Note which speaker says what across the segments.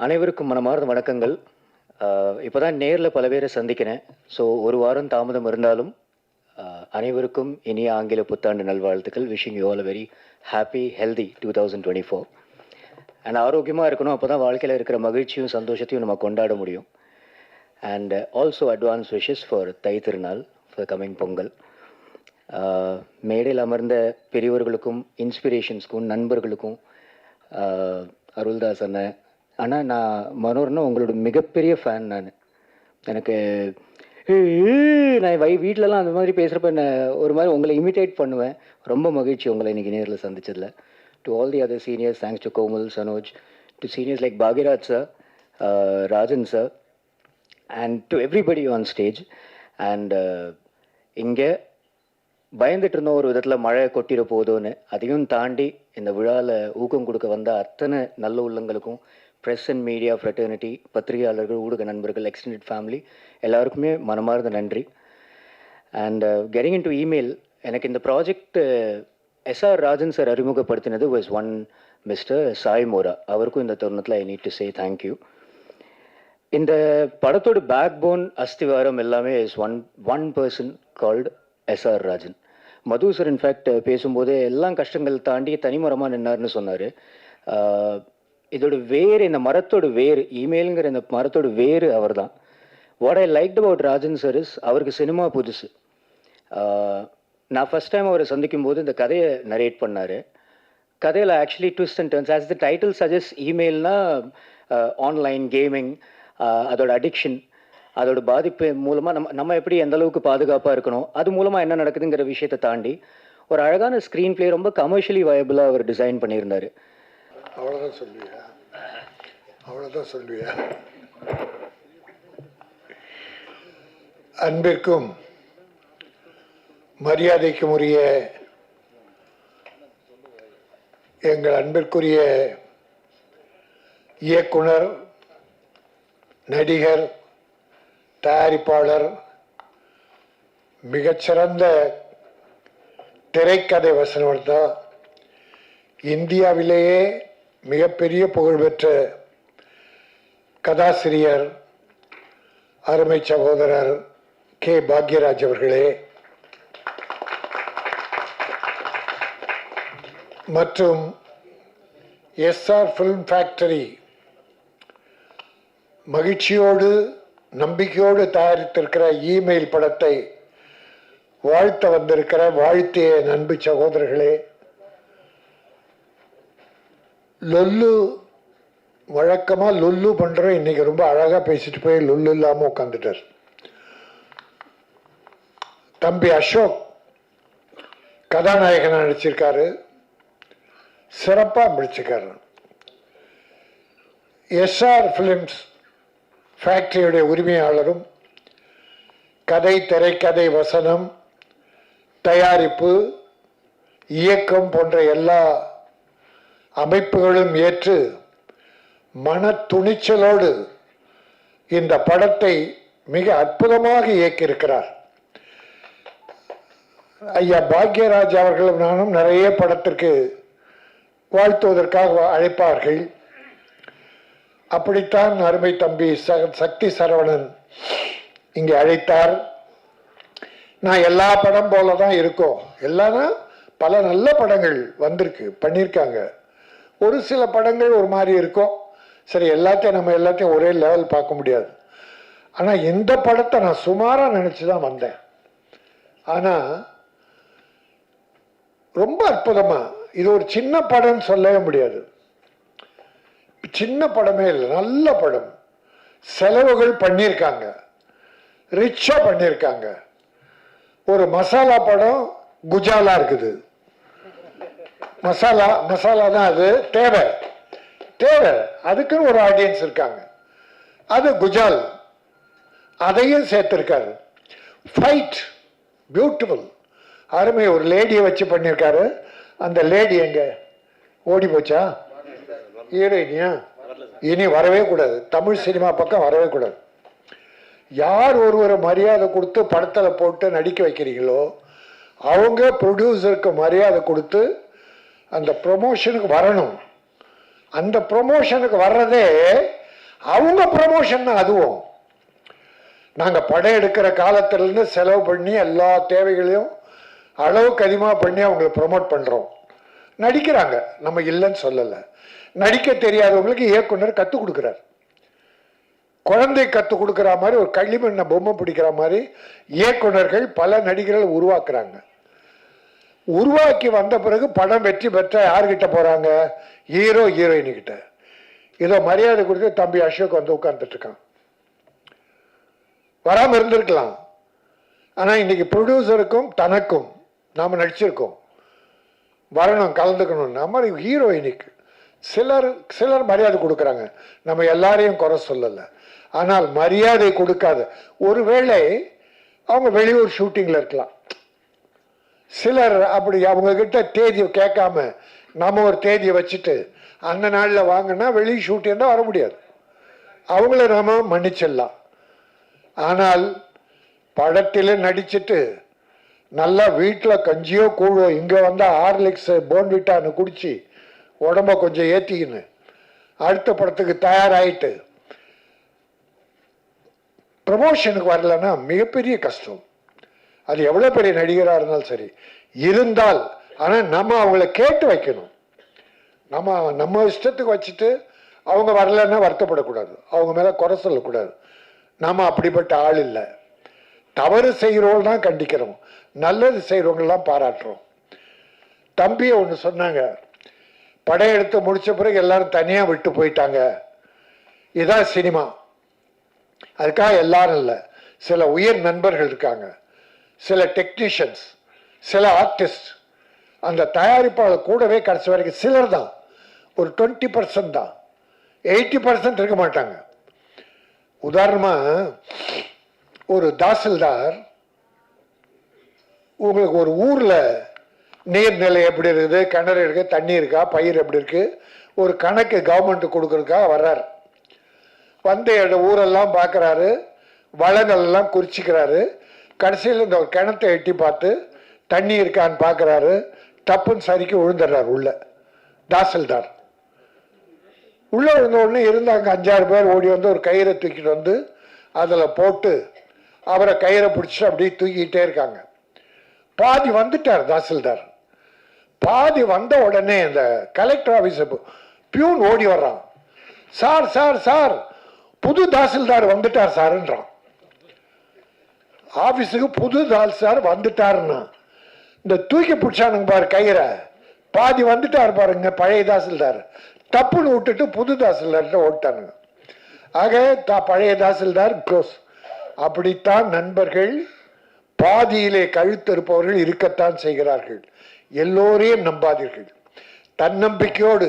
Speaker 1: அனைவருக்கும் மனமார்ந்த வணக்கங்கள். இப்போ தான் நேரில் பல பேரை சந்திக்கிறேன். ஸோ ஒரு வாரம் தாமதம் இருந்தாலும் அனைவருக்கும் இனிய ஆங்கில புத்தாண்டு நல்வாழ்த்துக்கள். Wishing you all very happy healthy 2024 and ஆரோக்கியமாக இருக்கணும். அப்போ தான் வாழ்க்கையில் இருக்கிற மகிழ்ச்சியும் சந்தோஷத்தையும் நம்ம கொண்டாட முடியும். And also advance wishes for thy திருநாள், ஃபார் கம்மிங் பொங்கல். மேடையில் அமர்ந்த பெரியவர்களுக்கும் இன்ஸ்பிரேஷன்ஸ்க்கும் நண்பர்களுக்கும் அருள்தாஸ் அண்ணன், ஆனால் நான் மனோர்னா உங்களோட மிகப்பெரிய ஃபேன். எனக்கு நான் வீட்டிலலாம் அந்த மாதிரி பேசுகிறப்ப என்ன ஒரு மாதிரி உங்களை இமிட்டேட் பண்ணுவேன். ரொம்ப மகிழ்ச்சி உங்களை இன்றைக்கி நேரில் சந்திச்சதில். To all the other seniors, thanks to Komal, Sanoj, to seniors like Bhagyaraj sir, Rajan sir, and to everybody on stage. And இங்கே பயந்துட்டு இருந்தோம் ஒரு விதத்தில் மழை கொட்டிட போதோன்னு. அதையும் தாண்டி இந்த விழாவில் ஊக்கம் கொடுக்க வந்த அத்தனை நல்ல உள்ளங்களுக்கும், ப்ரெஸ் அண்ட் மீடியா ஃப்ரெட்டர்னிட்டி, பத்திரிகையாளர்கள், ஊடக நண்பர்கள், எக்ஸ்டெண்டட் ஃபேமிலி எல்லாருக்குமே மனமார்ந்த நன்றி. And getting in to email, எனக்கு இந்த ப்ராஜெக்ட் எஸ்ஆர் ராஜன் சார் அறிமுகப்படுத்தினது was one mister Sai Mora. அவருக்கும் இந்த தருணத்தில் I need to say thank you. இந்த படத்தோட பேக் போன், அஸ்திவாரம் எல்லாமே is one person called SR Rajan. Madhu sir in fact பேசும்போதே எல்லாம் கஷ்டங்கள் தாண்டி தனிமரமாக நின்னார்னு சொன்னார். இதோட வேறு, இந்த மரத்தோட வேறு, இமெயிலுங்கிற இந்த மரத்தோட வேறு அவர் தான். What I liked about Rajan sir is, அவருக்கு சினிமா புதுசு. நான் ஃபஸ்ட் டைம் அவரை சந்திக்கும் போது இந்த கதையை நரேட் பண்ணார். கதையில் actually twist and turns, as the title suggest, இமெயில்னா ஆன்லைன் கேமிங், அதோட அடிக்ஷன், அதோட பாதிப்பு மூலமாக நம்ம எப்படி எந்த அளவுக்கு பாதுகாப்பாக இருக்கணும், அது மூலமாக என்ன நடக்குதுங்கிற விஷயத்தை தாண்டி ஒரு அழகான ஸ்க்ரீன் பிளே, ரொம்ப கமர்ஷியலி வயபிளாக அவர் டிசைன் பண்ணியிருந்தார்.
Speaker 2: அவ்வளோதான் சொல்லுவியா? அவ்வளோதான் சொல்லுவியா? அன்பிற்கும் மரியாதைக்கும் உரிய எங்கள் அன்பிற்குரிய இயக்குனர், நடிகர், தயாரிப்பாளர், மிகச்சிறந்த திரைக்கதை வசனகர்த்தா, இந்தியாவிலேயே மிகப்பெரிய புகழ்பெற்ற கதாசிரியர், அருமை சகோதரர் கே பாக்யராஜ் அவர்களே, மற்றும் எஸ்ஆர் ஃபிலிம் ஃபேக்டரி மகிழ்ச்சியோடு நம்பிக்கையோடு தயாரித்திருக்கிற இமெயில் படத்தை வாழ்த்த வந்திருக்கிற வாழ்த்திய அன்பு சகோதரர்களே, லொல்லு வழக்கமாக லொல்லு பண்ணுறோம், இன்னைக்கு ரொம்ப அழகாக பேசிட்டு போய் லொல்லு இல்லாமல் உட்காந்துட்டார். தம்பி அசோக் கதாநாயகனாக நடிச்சிருக்காரு, சிறப்பாக நடிச்சிருக்காரு. எஸ்ஆர் ஃபிலிம்ஸ் ஃபேக்டரியுடைய உரிமையாளரும், கதை, திரைக்கதை, வசனம், தயாரிப்பு, இயக்கம் போன்ற எல்லா அமைப்புகளும் ஏற்று மன துணிச்சலோடு இந்த படத்தை மிக அற்புதமாக இயக்கியிருக்கிறார். ஐயா பாக்யராஜ் அவர்களும் நானும் நிறைய படத்திற்கு வாழ்த்துவதற்காக அழைப்பார்கள். அப்படித்தான் அருமை தம்பி சக்தி சரவணன் இங்கே அழைத்தார். நான் எல்லா படம் போல தான் இருக்கோம், எல்லாமே பல நல்ல படங்கள் வந்திருக்கு, பண்ணியிருக்காங்க. ஒரு சில படங்கள் ஒரு மாதிரி இருக்கும். சரி, நம்ம எல்லாத்தையும் ஒரே லெவல் பார்க்க முடியாது. ஆனால் இந்த படத்தை நான் சுமாராக நினச்சி தான் வந்தேன். ஆனால் ரொம்ப அற்புதமாக, இது ஒரு சின்ன படம்னு சொல்லவே முடியாது. சின்ன படமே இல்லை, நல்ல படம். செலவுகள் பண்ணியிருக்காங்க, ரிச்சாக பண்ணியிருக்காங்க. ஒரு மசாலா படம் குஜாலா இருக்குது. மசாலா தான் அது தேவை, அதுக்குன்னு ஒரு ஆடியன்ஸ் இருக்காங்க. அது குஜால், அதையும் சேர்த்திருக்காரு. ஃபைட் பியூட்டிஃபுல், அருமை. ஒரு லேடியை வச்சு பண்ணியிருக்காரு. அந்த லேடி எங்க ஓடி போச்சா? ஹீரோயினியா? இனி வரவே கூடாது, தமிழ் சினிமா பக்கம் வரவே கூடாது. யார் ஒருவரை மரியாதை கொடுத்து படத்தில் போட்டு நடிக்க வைக்கிறீங்களோ அவங்க ப்ரொடியூசருக்கு மரியாதை கொடுத்து அந்த ப்ரொமோஷனுக்கு வரணும். அந்த ப்ரொமோஷனுக்கு வர்றதே அவங்க ப்ரமோஷன் அதுவும். நாங்க படம் எடுக்கிற காலத்திலிருந்து செலவு பண்ணி எல்லா தேவைகளையும் அளவுக்கு அதிகமாக பண்ணி அவங்களை ப்ரமோட் பண்றோம். நடிக்கிறாங்க, நம்ம இல்லைன்னு சொல்லலை. நடிக்க தெரியாதவங்களுக்கு இயக்குனர் கற்றுக் கொடுக்குறார். குழந்தை கற்றுக் கொடுக்குற மாதிரி, ஒரு களிமண்ண பொம்மை பிடிக்கிற மாதிரி இயக்குனர்கள் பல நடிகர்கள் உருவாக்குறாங்க. உருவாக்கி வந்த பிறகு படம் வெற்றி பெற்ற யார்கிட்ட போறாங்க? ஹீரோ ஹீரோயின் கிட்ட. இதோ மரியாதை கொடுத்து தம்பி அசோக் வந்து உட்கார்ந்துட்டு இருக்கான். வராம இருந்திருக்கலாம், ஆனா இன்னைக்கு ப்ரொடியூசருக்கும் தனக்கும் நாம நடிச்சிருக்கோம், வரணும் கலந்துக்கணும். நம்ம ஹீரோயினுக்கு சிலர் மரியாதை கொடுக்குறாங்க, நம்ம எல்லாரையும் குறை சொல்லலை. ஆனால் மரியாதை கொடுக்காது, ஒருவேளை அவங்க வெளியூர் ஷூட்டிங்ல இருக்கலாம், சிலர் அப்படி அவங்க கிட்ட தேதியை கேட்காம நம்ம ஒரு தேதியை வச்சுட்டு அந்த நாளில் வாங்கினா வெளி ஷூட்டிங் தான் வர முடியாது, அவங்கள நாம மன்னிச்சிடலாம். ஆனால் படத்தில் நடிச்சுட்டு நல்லா வீட்டில் கஞ்சியோ கூழோ இங்கே வந்தால் ஹார்லிக்ஸ் போன்விட்டான்னு குடிச்சு உடம்ப கொஞ்சம் ஏற்றிக்கின்னு அடுத்த படத்துக்கு தயாராகிட்டு ப்ரமோஷனுக்கு வரலன்னா மிகப்பெரிய கஷ்டம். அது எவ்வளோ பெரிய நடிகராக இருந்தாலும் சரி இருந்தால், ஆனால் நம்ம அவங்கள கேட்டு வைக்கணும். நம்ம இஷ்டத்துக்கு வச்சுட்டு அவங்க வரலன்னா வருத்தப்படக்கூடாது, அவங்க மேலே குறை சொல்லக்கூடாது. நம்ம அப்படிப்பட்ட ஆள் இல்லை. தவறு செய்கிறவங்க தான் கண்டிக்கிறோம், நல்லது செய்கிறவங்கெல்லாம் பாராட்டுறோம். தம்பியை ஒன்று சொன்னாங்க, படம் எடுத்து முடிச்ச பிறகு எல்லாரும் தனியாக விட்டு போயிட்டாங்க, இதான் சினிமா. அதுக்காக எல்லாரும் இல்லை, சில உயர் நண்பர்கள் இருக்காங்க, சில டெக்னீஷியன்ஸ், சில ஆர்டிஸ்ட், அந்த தயாரிப்பாளர் கூடவே கடைசி வரைக்கும் சிலர் தான், ஒரு 20% தான், 80% இருக்க மாட்டாங்க. உதாரணமா ஒரு தாசில்தார் உங்களுக்கு ஒரு ஊர்ல நீர்நிலை எப்படி இருக்குது, கிணறு இருக்கு, தண்ணி இருக்கா, பயிர் எப்படி இருக்கு, ஒரு கணக்கு கவர்மெண்ட் கொடுக்கறதுக்காக வர்றாரு. வந்து ஊரெல்லாம் பார்க்குறாரு, வளங்கள் எல்லாம் குறிச்சிக்கிறாரு. கடைசியில் இந்த ஒரு கிணத்தை எட்டி பார்த்து தண்ணி இருக்கான்னு பார்க்குறாரு, டப்புன்னு சரிக்கு விழுந்துடுறாரு உள்ள. தாசில்தார் உள்ள விழுந்த உடனே இருந்தாங்க 5-6 பேர் ஓடி வந்து ஒரு கயிறை தூக்கிட்டு வந்து அதில் போட்டு அவரை கயிறை பிடிச்சி அப்படியே தூக்கிட்டே இருக்காங்க. பாதி வந்துட்டார் தாசில்தார். பாதி வந்த உடனே இந்த கலெக்டர் ஆஃபீஸ் பியூன் ஓடி வர்றான். சார் சார் சார், புது தாசில்தார் வந்துட்டார் சார்ன்றான். ஆபீஸுக்கு புது தாசில்தார் வந்துட்டாருன்னா இந்த தூக்கி பிடிச்சானுங்க பாரு கயிறை, பாதி வந்துட்டார் பாருங்க பழைய தாசில்தார், தப்புன்னு விட்டுட்டு புது தாசில்தார்கிட்ட ஓட்டானுங்க. ஆக பழைய தாசில்தார் க்ளோஸ். அப்படித்தான் நண்பர்கள் பாதியிலே கழுத்திருப்பவர்கள் இருக்கத்தான் செய்கிறார்கள். எல்லோரையும் நம்பாதீர்கள், தன்னம்பிக்கையோடு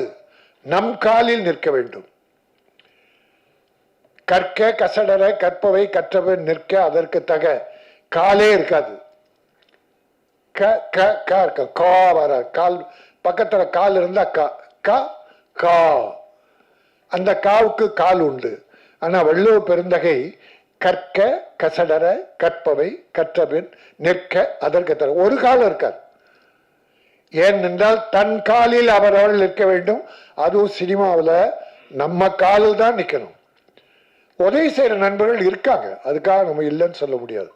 Speaker 2: நம் காலில் நிற்க வேண்டும். கற்க கசடர கற்பவை கற்றவன் நிற்க அதற்கு தக காலே இருக்காது. கா வர கால் பக்கத்துல கால் இருந்தா கா, அந்த காவுக்கு கால் உண்டு. ஆனா வள்ளுவ பெருந்தகை கற்க கசடர கற்பவை கற்றபின் நிற்க அதற்கு தர ஒரு காலம் இருக்காது. ஏனென்றால் தன் காலில் அவரவர்கள் நிற்க வேண்டும். அதுவும் சினிமாவில் நம்ம காலில் தான் நிற்கணும். உதவி செய்கிற நண்பர்கள் இருக்காங்க, அதுக்காக நம்ம இல்லைன்னு சொல்ல முடியாது.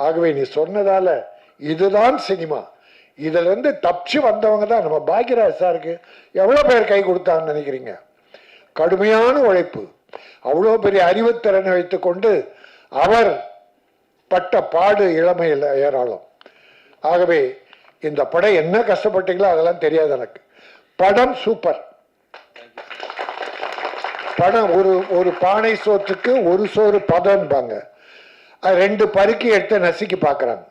Speaker 2: ஆகவே நீ சொன்னதால இதுதான் சினிமா, இதுல இருந்து தப்பிச்சு வந்தவங்க தான் நம்ம. பாக்யராஜ் சாருக்கு எவ்வளோ பேர் கை கொடுத்தான்னு நினைக்கிறீங்க? கடுமையான உழைப்பு, அவ்வளோ பெரிய அறிவுத்திறனை வைத்துக்கொண்டு அவர் பட்ட பாடு இளமையில் ஏராளம். ஆகவே இந்த படம் என்ன கஷ்டப்பட்டீங்களோ அதெல்லாம் தெரியாது எனக்கு. படம் சூப்பர் படம். ஒரு பானை சோற்றுக்கு ஒரு சோறு பதம்பாங்க. 2 பருக்கி எடுத்து நசுக்கி பார்க்குறாங்க.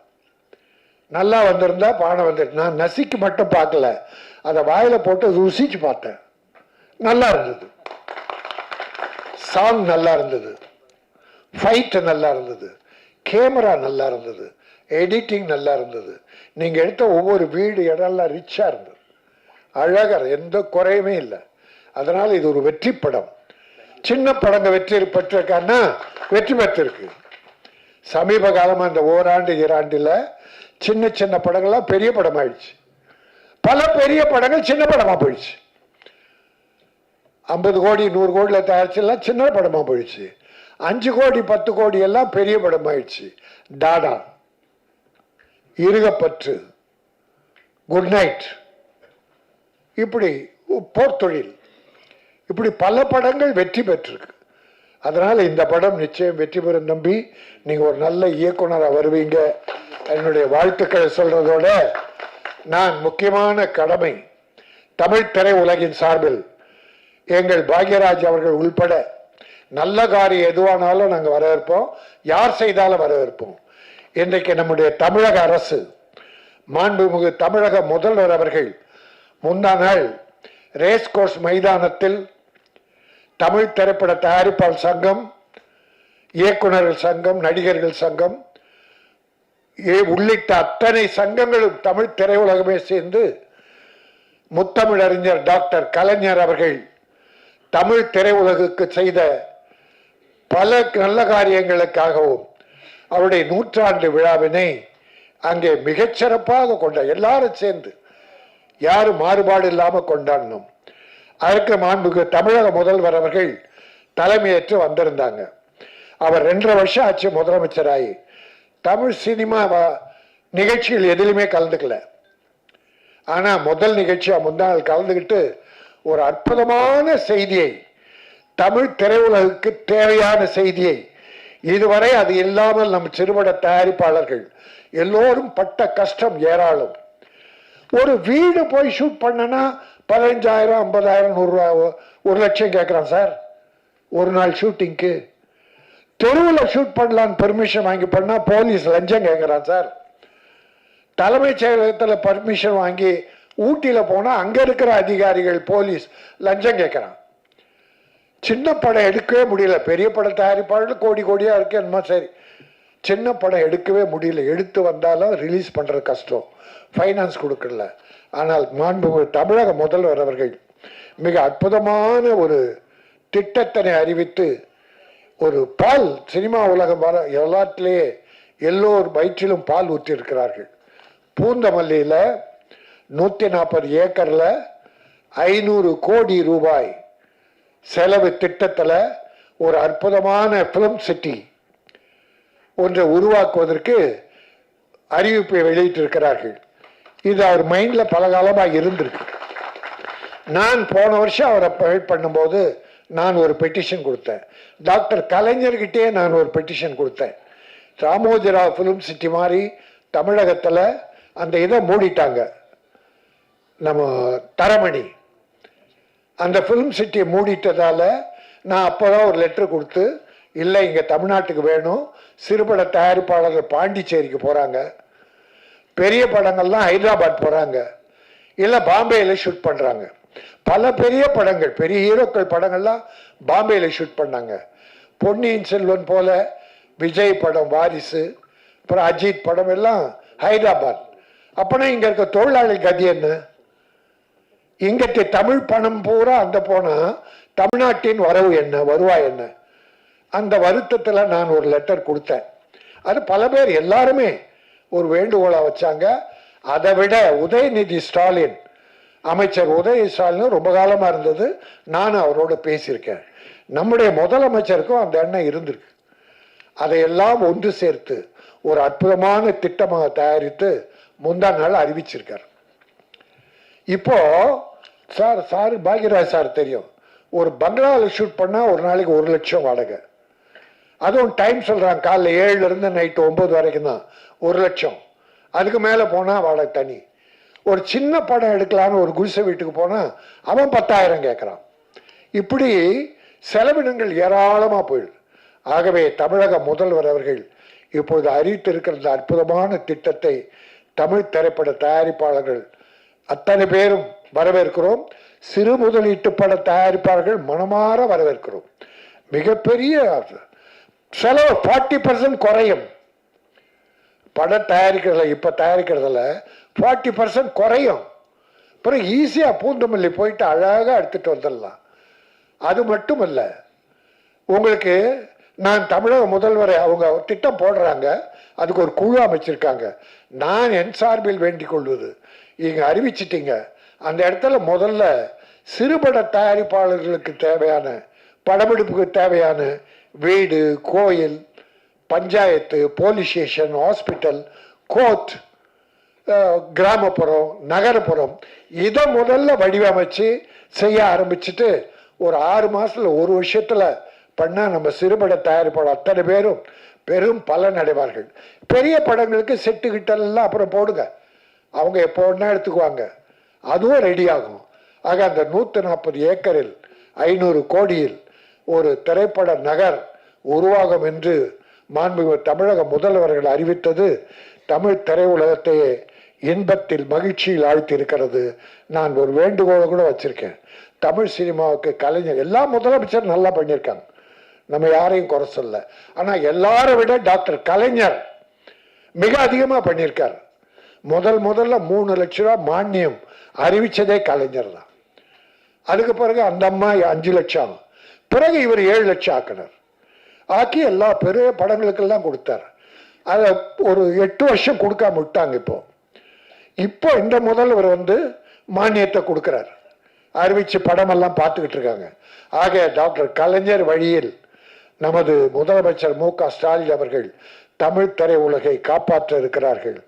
Speaker 2: நல்லா வந்திருந்தா பானை வந்துட்டு. நான் நசுக்கி மட்டும் பார்க்கல, அதை வாயில போட்டு ருசிச்சு பார்த்தேன். நல்லா இருந்தது, சாங் நல்லா இருந்தது, ஃபைட் நல்லா இருந்தது, கேமரா நல்லா இருந்தது, எடிட்டிங் நல்லா இருந்தது. நீங்க எடுத்த ஒவ்வொரு வீடு இடம்லாம் ரிச்சா இருந்தது, அழகா, எந்த குறையுமே இல்லை. அதனால இது ஒரு வெற்றி படம். சின்ன படங்க வெற்றி பெற்றிருக்கான்னா வெற்றி பெற்றிருக்கு. சமீப காலமா இந்த ஓராண்டு 2 ஆண்டுல சின்ன சின்ன படங்கள்லாம் பெரிய படம் ஆயிடுச்சு. பல பெரிய படங்கள் சின்ன படமா போயிடுச்சு. 50 கோடி 100 கோடியில் தயாரிச்செல்லாம் சின்ன படமாக போயிடுச்சு. 5 கோடி 10 கோடி எல்லாம் பெரிய படமாயிடுச்சு. டாடா, இருகப்பற்று, குட் நைட், இப்படி போர்த்தொழில், இப்படி பல படங்கள் வெற்றி பெற்றிருக்கு. அதனால இந்த படம் நிச்சயம் வெற்றி பெறும் நம்பி நீங்க ஒரு நல்ல இயக்குனராக வருவீங்க என்னுடைய வாழ்த்துக்களை சொல்றதோட, நான் முக்கியமான கடமை தமிழ் திரை உலகின் சார்பில் எங்கள் பாக்யராஜ் அவர்கள் உள்பட நல்ல காரியம் எதுவானாலும் நாங்கள் வரவேற்போம், யார் செய்தாலும் வரவேற்போம். இன்றைக்கு நம்முடைய தமிழக அரசு, மாண்புமிகு தமிழக முதல்வர் அவர்கள் முந்தா நாள் ரேஸ் கோர்ஸ் மைதானத்தில் தமிழ் திரைப்பட தயாரிப்பாளர் சங்கம், இயக்குநர்கள் சங்கம், நடிகர்கள் சங்கம் உள்ளிட்ட அத்தனை சங்கங்களும் தமிழ் திரையுலகமே சேர்ந்து முத்தமிழறிஞர் டாக்டர் கலைஞர் அவர்கள் தமிழ் திரையுலகுக்கு செய்த பல நல்ல காரியங்களுக்காகவும் அவருடைய 100ஆண்டு விழாவினை அங்கே மிகச்சிறப்பாக எல்லாரும் சேர்ந்து யாரும் மாறுபாடு இல்லாமல் கொண்டாடணும். அதற்கு மாண்புக்கு தமிழக முதல்வர் அவர்கள் தலைமையேற்று வந்திருந்தாங்க. அவர் 2.5 வருஷம் ஆச்சு முதலமைச்சராகி. தமிழ் சினிமா நிகழ்ச்சிகள் எதிலுமே கலந்துக்கல. ஆனா முதல் நிகழ்ச்சியா முந்தாள் கலந்துக்கிட்டு ஒரு அற்புதமான செய்தியை, தமிழ் திரையுலகுக்கு தேவையான செய்தியை, இதுவரை அது இல்லாமல் நம் சிறுபட தயாரிப்பாளர்கள் எல்லோரும் பட்ட கஷ்டம் ஏராளம். ஒரு வீடு போய் ஷூட் பண்ணனா 15,000 50,000 100 ரூபா 1 லட்சம் கேட்குறான் சார் ஒரு நாள் ஷூட்டிங்க்கு. தெருவில் ஷூட் பண்ணலான்னு பெர்மிஷன் வாங்கி பண்ணா போலீஸ் லஞ்சம் கேட்குறான் சார். தலைமைச் செயலகத்தில் பர்மிஷன் வாங்கி ஊட்டியில் போனால் அங்கே இருக்கிற அதிகாரிகள் போலீஸ் லஞ்சம் கேட்குறான். சின்ன படம் எடுக்கவே முடியல. பெரிய படம் தயாரிப்பாளர்கள் கோடி கோடியாக இருக்கு என்னமோ சரி, சின்ன படம் எடுக்கவே முடியல. எடுத்து வந்தாலும் ரிலீஸ் பண்ணுறது கஷ்டம், ஃபைனான்ஸ் கொடுக்கல. ஆனால் மாண்புமிகு தமிழக முதல்வர் அவர்கள் மிக அற்புதமான ஒரு திட்டத்தினை அறிவித்து ஒரு பால் சினிமா உலகம் வர எல்லாத்திலேயே எல்லோர் வயிற்றிலும் பால் ஊற்றிருக்கிறார்கள். பூந்தமல்லியில் 140 ஏக்கரில் 500 கோடி ரூபாய் செலவு திட்டத்தில் ஒரு அற்புதமான பிலிம் சிட்டி ஒன்றை உருவாக்குவதற்கு அறிவிப்பை வெளியிட்டிருக்கிறார்கள். இது அவர் மைண்டில் பல காலமாக இருந்திருக்கு. நான் போன வருஷம் அவரை அப்பாயிண்ட் பண்ணும்போது நான் ஒரு பெட்டிஷன் கொடுத்தேன். டாக்டர் கலைஞர்கிட்டே நான் ஒரு பெட்டிஷன் கொடுத்தேன். ராமோஜிராவ் ஃபிலிம் சிட்டி மாதிரி தமிழகத்தில் அந்த இதை மூடிட்டாங்க. நம்ம தரமணி அந்த ஃபிலிம் சிட்டியை மூடிட்டதால நான் அப்போ தான் ஒரு லெட்டர் கொடுத்து, இல்லை இங்கே தமிழ்நாட்டுக்கு வேணும், சிறுபட தயாரிப்பாளர்கள் பாண்டிச்சேரிக்கு போகிறாங்க, பெரிய படங்கள்லாம் ஹைதராபாத் போகிறாங்க, இல்லை பாம்பேயில் ஷூட் பண்ணுறாங்க. பல பெரிய படங்கள், பெரிய ஹீரோக்கள் படங்கள்லாம் பாம்பேயில் ஷூட் பண்ணாங்க. பொன்னியின் செல்வன் போல விஜய் படம் வாரிசு, அப்புறம் அஜித் படம் எல்லாம் ஹைதராபாத். அப்போனா இங்கே இருக்க தொழிலாளி கதி என்ன? இங்கத்தை தமிழ் பணம் பூரா அந்த போனால் தமிழ்நாட்டின் வரவு என்ன, வருவாய் என்ன? அந்த வருத்தத்தில் நான் ஒரு லெட்டர் கொடுத்தேன். அது பல பேர் எல்லாருமே ஒரு வேண்டுகோளாக வச்சாங்க. அதை விட உதயநிதி ஸ்டாலின், அமைச்சர் உதயநிதி ஸ்டாலின் ரொம்ப காலமாக இருந்தது, நானும் அவரோட பேசியிருக்கேன். நம்முடைய முதலமைச்சருக்கும் அந்த எண்ணம் இருந்திருக்கு. அதையெல்லாம் ஒன்று சேர்த்து ஒரு அற்புதமான திட்டமாக தயாரித்து முந்தா நாள் அறிவிச்சிருக்கார். இப்போ சார் பாக்யராஜ் சார் தெரியும், ஒரு பங்களாவில் ஷூட் பண்ணால் ஒரு நாளைக்கு 1 லட்சம் வாடகை. அதுவும் டைம் சொல்கிறாங்க, காலைல 7லேருந்து நைட்டு 9 வரைக்கும் தான் 1 லட்சம். அதுக்கு மேலே போனால் வாடகை தனி. ஒரு சின்ன படம் எடுக்கலான்னு ஒரு குடிசை வீட்டுக்கு போனால் அவன் 10,000 கேட்குறான். இப்படி செலவினங்கள் ஏராளமாக போயிடுது. ஆகவே தமிழக முதல்வர் அவர்கள் இப்பொழுது அறிவித்திருக்கிற இந்த அற்புதமான திட்டத்தை தமிழ் திரைப்பட தயாரிப்பாளர்கள் அத்தனை பேரும் வரவேற்கிறோம். சிறு முதலீட்டு பட தயாரிப்பாளர்கள் மனமாற வரவேற்கிறோம். மிகப்பெரிய செலவு 40% குறையும். படம் தயாரிக்கிறதுல இப்போ தயாரிக்கிறதுல 40% குறையும். அப்புறம் ஈஸியாக பூந்தமல்லி போயிட்டு அழகாக எடுத்துகிட்டு வந்துடலாம். அது மட்டும் இல்லை, உங்களுக்கு நான் தமிழக முதல்வரை அவங்க திட்டம் போடுறாங்க, அதுக்கு ஒரு குழு அமைச்சிருக்காங்க. நான் என் சார்பில் வேண்டிக் கொள்வது, இங்கே அறிவிச்சிட்டீங்க, அந்த இடத்துல முதல்ல சிறுபட தயாரிப்பாளர்களுக்கு தேவையான படப்பிடிப்புக்கு தேவையான வீடு, கோயில், panchayat, police station, hospital, court, கிராமப்புறம், நகரப்புறம் இதை முதல்ல வடிவமைச்சு செய்ய ஆரம்பிச்சுட்டு ஒரு 6 மாசத்துல 1 வருஷத்துல பண்ணா நம்ம சிறுபட தயாரிப்பாளர் அத்தனை பேரும் பெரும் பலன் அடைவார்கள். பெரிய படங்களுக்கு செட்டுக்கிட்டெல்லாம் அப்புறம் போடுங்க, அவங்க எப்போ ஒன்றா எடுத்துக்குவாங்க, அதுவும் ரெடி ஆகும். ஆக அந்த 140 ஏக்கரில் 500 கோடியில் ஒரு திரைப்பட நகர் உருவாகும் என்று மாண்புமிகு தமிழக முதல்வர்கள் அறிவித்தது தமிழ் திரையுலகத்தையே இன்பத்தில் மகிழ்ச்சியில் ஆழ்த்தியிருக்கிறது. நான் ஒரு வேண்டுகோளை கூட வச்சிருக்கேன், தமிழ் சினிமாவுக்கு கலைஞர் எல்லா முதலமைச்சர் நல்லா பண்ணியிருக்காங்க, நம்ம யாரையும் குறை சொல்ல. ஆனால் எல்லாரை விட டாக்டர் கலைஞர் மிக அதிகமாக பண்ணியிருக்கார். முதல்ல 3 லட்ச ரூபா மானியம் அறிவிச்சதே கலைஞர் தான். அதுக்கு பிறகு அந்த அம்மா 5 லட்சம், பிறகு இவர் 7 லட்சம் ஆக்கினார். ஆக்கி எல்லா பெரிய படங்களுக்கெல்லாம் கொடுத்தார். அதை ஒரு 8 வருஷம் கொடுக்காம விட்டாங்க. இப்போ இந்த முதல்வர் மானியத்தை கொடுக்கிறார், அறிவிச்சு படமெல்லாம் பார்த்துக்கிட்டு இருக்காங்க. ஆக டாக்டர் கலைஞர் வழியில் நமது முதலமைச்சர் மு.க. ஸ்டாலின் அவர்கள் தமிழ் திரையுலகை காப்பாற்ற இருக்கிறார்கள்.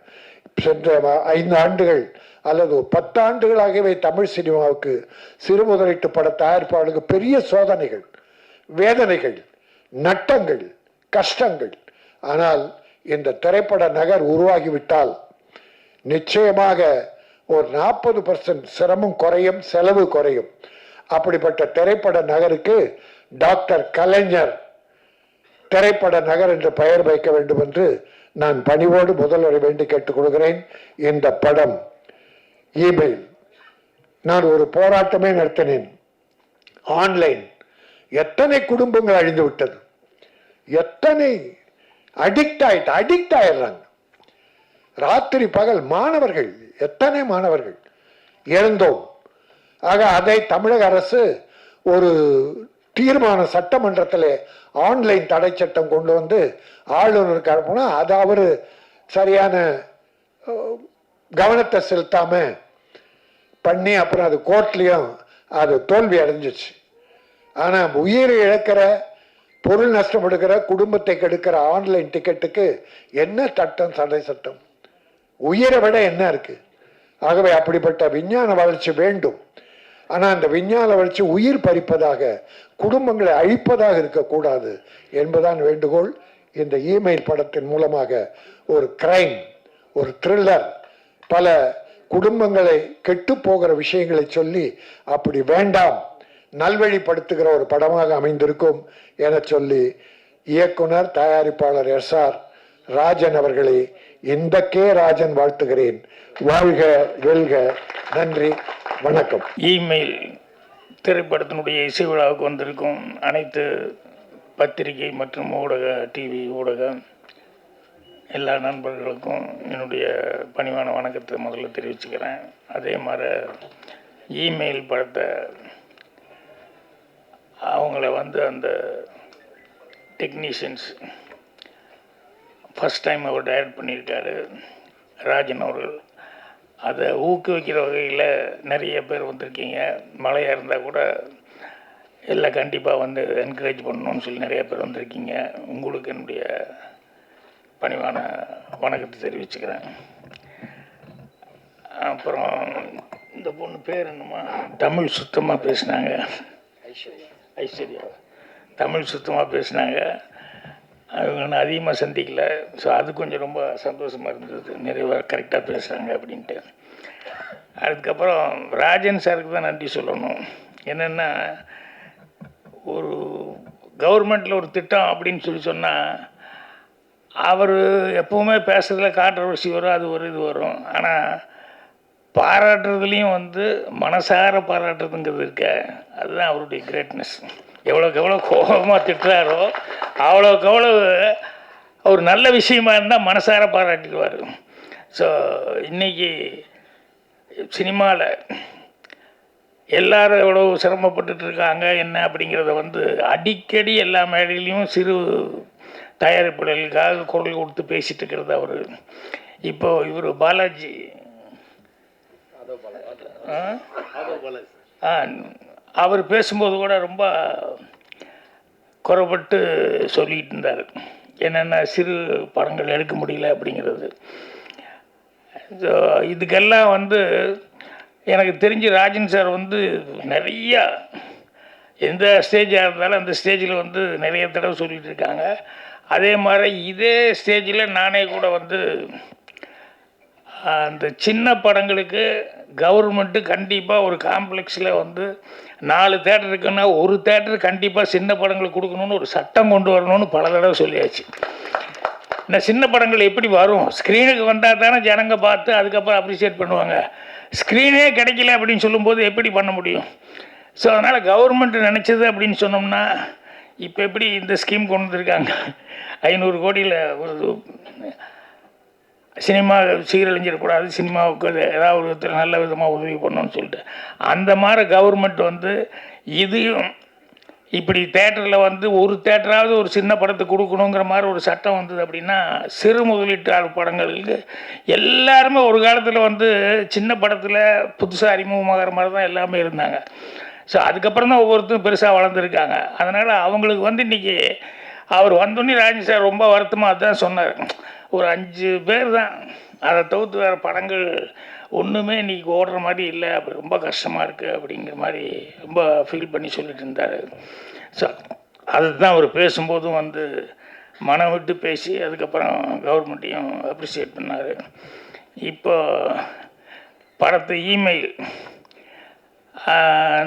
Speaker 2: சென்ற 5 ஆண்டுகள் அல்லது 10 ஆண்டுகளாகவே தமிழ் சினிமாவுக்கு சிறு முதலீட்டு பட தயாரிப்பாளர்களுக்கு பெரிய சோதனைகள், வேதனைகள், நட்டங்கள், கஷ்டங்கள். ஆனால் இந்த திரைப்பட நகர் உருவாகிவிட்டால் நிச்சயமாக ஒரு 40% சிரமம் குறையும், செலவு குறையும். அப்படிப்பட்ட திரைப்பட நகருக்கு டாக்டர் கலைஞர் திரைப்பட நகர் என்று பெயர் வைக்க வேண்டும் என்று நான் பணிவோடு முதல்வரை வேண்டி கேட்டுக்கொள்கிறேன். இந்த படம் இமெயில் நான் ஒரு போராட்டமே நடத்தினேன். ஆன்லைன் எத்தனை குடும்பங்கள் அழிந்து விட்டது, எத்தனை அடிக்ட் ஆயிடுறாங்க. ராத்திரி பகல் மாணவர்கள், எத்தனை மாணவர்கள் இறந்தோம். ஆக அதை தமிழக அரசு ஒரு தீர்மான சட்டமன்றத்தில் ஆன்லைன் தடை சட்டம் கொண்டு வந்து ஆளுநருக்கு அனுப்புனா அது அவர் சரியான கவனத்தை செலுத்தாம பண்ணி அப்புறம் அது கோர்ட்லயும் அது தோல்வி அடைஞ்சிச்சு. ஆனா உயிரை இழக்கிற, பொருள் நஷ்டம் எடுக்கிற, குடும்பத்தை கெடுக்கிற ஆன்லைன் டிக்கெட்டுக்கு என்ன சட்டம், தடை சட்டம்? உயிரை விட என்ன இருக்கு? ஆகவே அப்படிப்பட்ட விஞ்ஞான வளர்ச்சி வேண்டும். ஆனால் அந்த விஞ்ஞான வளர்ச்சி உயிர் பறிப்பதாக, குடும்பங்களை அழிப்பதாக இருக்கக்கூடாது என்பதான் வேண்டுகோள். இந்த இமெயில் படத்தின் மூலமாக ஒரு கிரைம், ஒரு த்ரில்லர், பல குடும்பங்களை கெட்டு போகிற விஷயங்களை சொல்லி அப்படி வேண்டாம், நல்வழிப்படுத்துகிற ஒரு படமாக அமைந்திருக்கும் என சொல்லி இயக்குனர் தயாரிப்பாளர் எஸ்.ஆர். ராஜன் அவர்களை இந்த கே. ராஜன் வாழ்த்துகிறேன். வாழ்க வெல்க. நன்றி, வணக்கம்.
Speaker 3: இமெயில் திரைப்படத்தினுடைய இசை விழாவுக்கு வந்திருக்கும் அனைத்து பத்திரிகை மற்றும் ஊடக, டிவி ஊடகம் எல்லா நண்பர்களுக்கும் என்னுடைய பணிவான வணக்கத்தை முதல்ல தெரிவிச்சுக்கிறேன். அதே மாதிரி இமெயில் படத்தை அவங்கள அந்த டெக்னீஷியன்ஸ் ஃபஸ்ட் டைம் அவர் டைரக்ட் பண்ணியிருக்காரு ராஜன் அவர்கள். அதை ஊக்குவிக்கிற வகையில் நிறைய பேர் வந்திருக்கீங்க. மழையாக இருந்தால் கூட எல்லாம் கண்டிப்பாக என்கரேஜ் பண்ணணும்னு சொல்லி நிறைய பேர் வந்திருக்கீங்க. உங்களுக்கு என்னுடைய பணிவான வணக்கத்தை தெரிவிச்சுக்கிறேன். அப்புறம் இந்த பொண்ணு பேர் என்னமா, தமிழ் சுத்தமாக பேசினாங்க, ஐஸ்வர்யா தமிழ் சுத்தமாக பேசினாங்க. அவங்க நான் அதிகமாக சந்திக்கல. ஸோ அது கொஞ்சம் ரொம்ப சந்தோஷமாக இருந்தது, நிறைய கரெக்டாக பேசுகிறாங்க அப்படின்ட்டு. அதுக்கப்புறம் ராஜன் சாருக்கு தான் நன்றி சொல்லணும். என்னென்னா, ஒரு கவர்மெண்ட்டில் ஒரு திட்டம் அப்படின்னு சொல்லி சொன்னால் அவர் எப்போவுமே பேசுறதுல கான்ட்ரவர்சி வரும், அது ஒரு இது வரும். ஆனால் பாராட்டுறதுலேயும் மனசார பாராட்டுறதுங்கிறது இருக்க, அதுதான் அவருடைய கிரேட்னஸ். எவ்வளோக்கு எவ்வளோ கோபமாக திட்டுறாரோ அவ்வளோக்கு எவ்வளோ அவர் நல்ல விஷயமா இருந்தால் மனசார பாராட்டிடுவார். ஸோ இன்றைக்கி சினிமாவில் எல்லாரும் எவ்வளோ சிரமப்பட்டுருக்காங்க என்ன அப்படிங்கிறத அடிக்கடி எல்லா மேடையிலையும் சிறு தயாரிப்பாளர்களுக்காக குரல் கொடுத்து பேசிகிட்டு இருக்கிறது அவர். இப்போது இவர் பாலாஜி அவர் பேசும்போது கூட ரொம்ப குறைபட்டு சொல்லிகிட்டு இருந்தார், என்னென்ன சிறு படங்கள் எடுக்க முடியல அப்படிங்கிறது. ஸோ இதுக்கெல்லாம் வந்து எனக்கு தெரிஞ்சு ராஜன் சார் வந்து நிறையா எந்த ஸ்டேஜாக இருந்தாலும் அந்த ஸ்டேஜில் வந்து நிறைய தடவை சொல்லிகிட்டு இருக்காங்க. அதே மாதிரி இதே ஸ்டேஜில் நானே கூட வந்து அந்த சின்ன படங்களுக்கு கவர்மெண்ட்டு கண்டிப்பாக ஒரு காம்ப்ளெக்ஸில் வந்து 4 தேட்டர் இருக்குன்னா ஒரு தேட்டர் கண்டிப்பாக சின்ன படங்களுக்கு கொடுக்கணுன்னு ஒரு சட்டம் கொண்டு வரணும்னு பல தடவை சொல்லியாச்சு. இந்த சின்ன படங்கள் எப்படி வரும், ஸ்க்ரீனுக்கு வந்தால் தானே ஜனங்க பார்த்து அதுக்கப்புறம் அப்ரிஷியேட் பண்ணுவாங்க. ஸ்க்ரீனே கிடைக்கல அப்படின்னு சொல்லும்போது எப்படி பண்ண முடியும்? ஸோ அதனால் கவர்மெண்ட் நினச்சது அப்படின்னு சொன்னோம்னா, இப்போ எப்படி இந்த ஸ்கீம் கொண்டு வந்திருக்காங்க, 500 கோடியில் ஒரு சினிமா சீரழிஞ்சிடக்கூடாது, சினிமாவுக்கு ஏதாவது ஒரு விதத்தில் நல்ல விதமாக உதவி பண்ணணும்னு சொல்லிட்டு அந்த மாதிரி கவர்மெண்ட் வந்து இதையும் இப்படி தேட்டரில் வந்து ஒரு தேட்டராவது ஒரு சின்ன படத்தை கொடுக்கணுங்கிற மாதிரி ஒரு சட்டம் வந்தது அப்படின்னா, சிறு முதலீட்டாளர் படங்களுக்கு எல்லாருமே ஒரு காலத்தில் வந்து சின்ன படத்தில் புதுசாக அறிமுகமாகிற மாதிரி தான் எல்லாமே இருந்தாங்க. ஸோ அதுக்கப்புறம் தான் ஒவ்வொருத்தரும் பெருசாக வளர்ந்துருக்காங்க. அதனால் அவங்களுக்கு வந்து இன்றைக்கி அவர் வந்தோடனே ராஜன் சார் ரொம்ப வருத்தமாக அதுதான் சொன்னார், ஒரு 5 பேர் தான், அதை தவிர்த்து வேறு படங்கள் ஒன்றுமே இன்றைக்கி ஓடுற மாதிரி இல்லை, அப்படி ரொம்ப கஷ்டமாக இருக்குது அப்படிங்கிற மாதிரி ரொம்ப ஃபீல் பண்ணி சொல்லிட்டு இருந்தார். ஸோ அதுதான் அவர் பேசும்போதும் வந்து மனம் விட்டு பேசி அதுக்கப்புறம் கவர்மெண்ட்டையும் அப்ரிஷியேட் பண்ணார். இப்போ படத்தை இமெயில்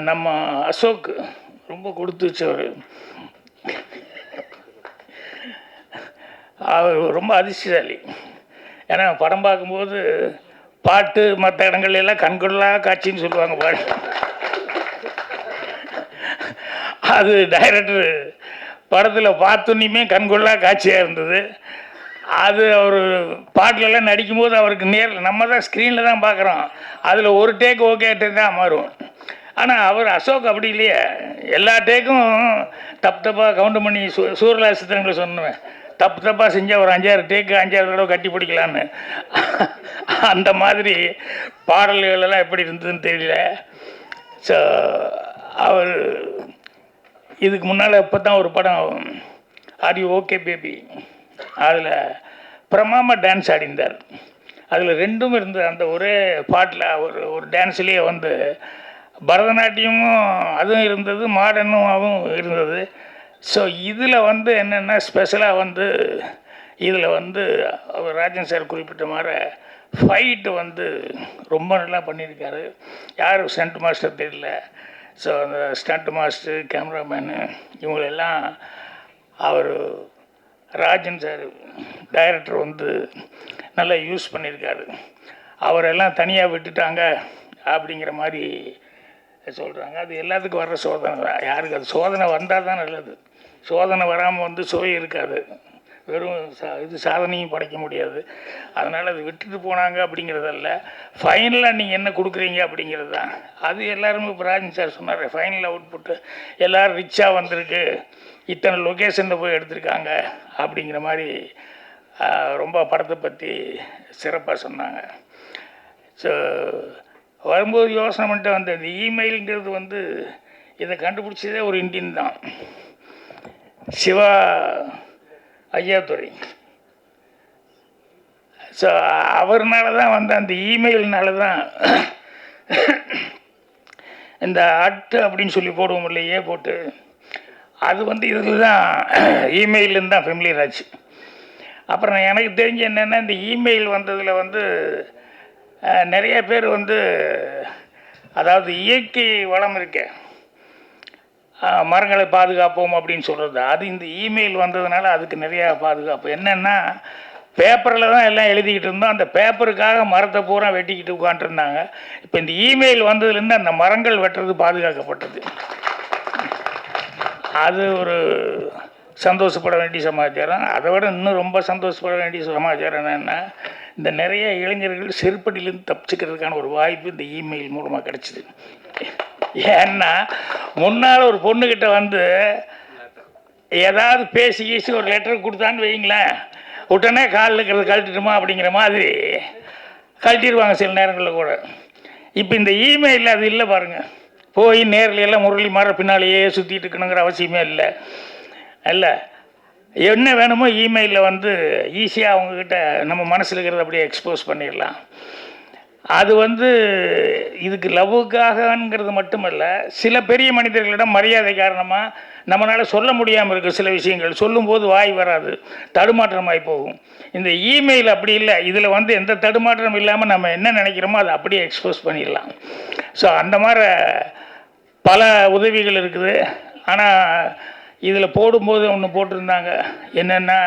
Speaker 3: நம்ம அசோக் ரொம்ப கொடுத்து வச்சவர், அவர் ரொம்ப அதிர்ஷ்டசாலி. ஏன்னா படம் பார்க்கும்போது பாட்டு மற்ற இடங்கள்லாம் கண்கொள்ளா காட்சின்னு சொல்லுவாங்க பாடு, அது டைரக்டர் படத்தில் பார்த்தோன்னையுமே கண்கொள்ளா காட்சியாக இருந்தது. அது அவர் பாட்டிலெல்லாம் நடிக்கும்போது அவருக்கு நேரில் நம்ம தான் ஸ்க்ரீனில் தான் பார்க்குறோம், அதில் ஒரு டேக் ஓகே தான் மாறும். ஆனால் அவர் அசோக் அப்படி இல்லையே, எல்லா டேக்கும் தப்பாக கவுண்ட் பண்ணி சூரலாசித்தங்களை சொன்னேன், தப்பாக செஞ்சால் ஒரு 5-6 டேக்கு 5-6 தடவை கட்டி பிடிக்கலான்னு. அந்த மாதிரி பாடல்களெல்லாம் எப்படி இருந்ததுன்னு தெரியல. ஸோ அவர் இதுக்கு முன்னால் இப்போ தான் ஒரு படம் ஆர் யூ ஓகே பேபி, அதில் பிரமாமா டான்ஸ் ஆடிந்தார். அதில் ரெண்டும் இருந்தது, அந்த ஒரே பாட்டில் ஒரு டான்ஸ்லேயே வந்து பரதநாட்டியமும் அதுவும் இருந்தது, மாடர்னும் அதுவும் இருந்தது. ஸோ இதில் வந்து என்னென்னா ஸ்பெஷலாக வந்து இதில் வந்து அவர் ராஜன் சார் குறிப்பிட்ட மாதிரி ஃபைட்டு வந்து ரொம்ப நல்லா பண்ணியிருக்காரு. யார் ஸ்டண்ட் மாஸ்டர் தெரியல. ஸோ அந்த ஸ்டண்ட் மாஸ்டர், கேமராமேனு இவங்களெல்லாம் அவர் ராஜன் சார் டைரக்டர் வந்து நல்லா யூஸ் பண்ணியிருக்காரு. அவரெல்லாம் தனியாக விட்டுட்டாங்க அப்படிங்கிற மாதிரி சொல்கிறாங்க. அது எல்லாத்துக்கும் வர்ற சோதனை தான். யாருக்கு அது சோதனை வந்தால் தான் நல்லது, சோதனை வராமல் வந்து சுவை இருக்காது, வெறும் இது சாதனையும் படைக்க முடியாது. அதனால் அது விட்டுட்டு போனாங்க அப்படிங்கிறதல்ல, ஃபைனலாக நீங்கள் என்ன கொடுக்குறீங்க அப்படிங்கிறது தான். அது எல்லாருமே இப்போ ராஜன் சார் சொன்னார், ஃபைனல் அவுட்புட்டு எல்லோரும் ரிச்சாக வந்திருக்கு, இத்தனை லொக்கேஷனில் போய் எடுத்திருக்காங்க அப்படிங்கிற மாதிரி ரொம்ப படத்தை பற்றி சிறப்பாக சொன்னாங்க. ஸோ வரும்போது யோசனை பண்ணிட்டு வந்த இந்த இமெயிலுங்கிறது வந்து இதை கண்டுபிடிச்சதே ஒரு இந்தியன் தான், சிவா ஐயாத்துறை. ஸோ அவர்னால தான் வந்து அந்த இமெயில்னால தான் இந்த அட்டு அப்படின்னு சொல்லி போடுவோம் இல்லையே போட்டு, அது வந்து இதில் தான் இமெயிலேருந்து தான் ஃபெமிலியர் ஆச்சு. அப்புறம் எனக்கு தெரிஞ்ச என்னென்னா, இந்த இமெயில் வந்ததில் வந்து நிறைய பேர் வந்து அதாவது இயற்கை வளம் இருக்கே, மரங்களை பாதுகாப்போம் அப்படின்னு சொல்கிறது, அது இந்த இமெயில் வந்ததுனால அதுக்கு நிறையா பாதுகாப்பு. என்னென்னா பேப்பரில் தான் எல்லாம் எழுதிக்கிட்டு இருந்தோம், அந்த பேப்பருக்காக மரத்தை பூரா வெட்டிக்கிட்டு உட்காந்துருந்தாங்க. இப்போ இந்த இமெயில் வந்ததுலேருந்து அந்த மரங்கள் வெட்டுறது பாதுகாக்கப்பட்டது. அது ஒரு சந்தோஷப்பட வேண்டிய சமாச்சாரம். அதை விட இன்னும் ரொம்ப சந்தோஷப்பட வேண்டிய சமாச்சாரம் என்னென்னா, இந்த நிறைய இளைஞர்கள் செருப்படியிலேருந்து தப்பிச்சுக்கிறதுக்கான ஒரு வாய்ப்பு இந்த இமெயில் மூலமாக கிடச்சிது. ஏன்னா முன்னால் ஒரு பொண்ணுக்கிட்ட வந்து ஏதாவது பேசி ஒரு லெட்டர் கொடுத்தான்னு வைங்களேன், உடனே காலில் இருக்கிறது கழட்டிடுமா அப்படிங்கிற மாதிரி கழட்டிடுவாங்க சில நேரங்களில் கூட. இப்போ இந்த இமெயிலில் அது இல்லை பாருங்கள், போய் நேரில் எல்லாம் முரளி மாற பின்னாலேயே சுற்றிட்டு இருக்கணுங்கிற அவசியமே இல்லை. இல்லை, என்ன வேணுமோ இமெயிலில் வந்து ஈஸியாக அவங்கக்கிட்ட நம்ம மனசில் இருக்கிறத அப்படியே எக்ஸ்போஸ் பண்ணிடலாம். அது வந்து இதுக்கு லவ்வுக்காகங்கிறது மட்டுமல்ல, சில பெரிய மனிதர்களிடம் மரியாதை காரணமாக நம்மளால் சொல்ல முடியாமல் இருக்குது. சில விஷயங்கள் சொல்லும்போது வாய் வராது, தடுமாற்றமாகி போகும். இந்த இமெயில் அப்படி இல்லை. இதில் வந்து எந்த தடுமாற்றம் இல்லாமல் நம்ம என்ன நினைக்கிறோமோ அதை அப்படியே எக்ஸ்போஸ் பண்ணிடலாம். ஸோ அந்த மாதிரி பல உதவிகள் இருக்குது. ஆனால் இதில் போடும்போது ஒன்று போட்டிருந்தாங்க, என்னென்னா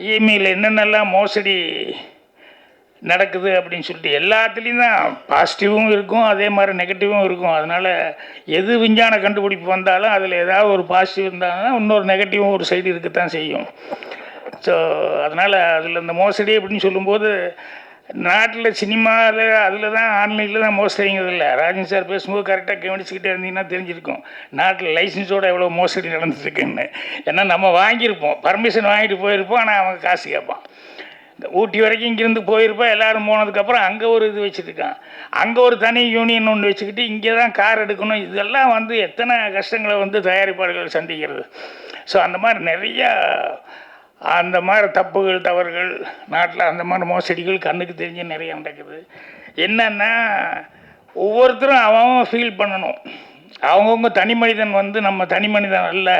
Speaker 3: இமெயில் என்னென்னலாம் மோசடி நடக்குது அப்படின்னு சொல்லிட்டு. எல்லாத்துலேயும் தான் பாசிட்டிவும் இருக்கும், அதே மாதிரி நெகட்டிவும் இருக்கும். அதனால் எது விஞ்ஞான கண்டுபிடிப்பு வந்தாலும் அதில் ஏதாவது ஒரு பாசிட்டிவ் இருந்தாங்கன்னா இன்னொரு நெகட்டிவும் ஒரு சைடு இருக்கத்தான் செய்யும். ஸோ அதனால் அதில் இந்த மோசடி அப்படின்னு சொல்லும்போது, நாட்டில் சினிமாவில் அதில் தான் ஆன்லைனில் தான் மோசடிங்கிறது இல்லை. ராஜன் சார் பேசும்போது கரெக்டாக கவனிச்சுக்கிட்டே இருந்தீங்கன்னா தெரிஞ்சிருக்கும் நாட்டில் லைசன்ஸோடு எவ்வளோ மோசடி நடந்துட்டுருக்குன்னு. ஏன்னா நம்ம வாங்கியிருப்போம், பர்மிஷன் வாங்கிட்டு போயிருப்போம், ஆனால் அவங்க காசு கேட்பான். ஊட்டி வரைக்கும் இங்கேருந்து போயிருப்போம், எல்லோரும் போனதுக்கப்புறம் அங்கே ஒரு இது வச்சுருக்கான், அங்கே ஒரு தனி யூனியன் ஒன்று வச்சுக்கிட்டு இங்கே தான் கார் எடுக்கணும். இதெல்லாம் வந்து எத்தனை கஷ்டங்களை வந்து தயாரிப்பாளர்கள் சந்திக்கிறது. ஸோ அந்த மாதிரி நிறையா அந்த மாதிரி தப்புகள் தவறுகள் நாட்டில் அந்த மாதிரி மோசடிகள் கண்ணுக்கு தெரிஞ்சு நிறைய நடக்குது. என்னன்னா ஒவ்வொருத்தரும் அவன் ஃபீல் பண்ணணும். அவங்கவுங்க தனி மனிதன் வந்து நம்ம தனி மனிதன் அல்ல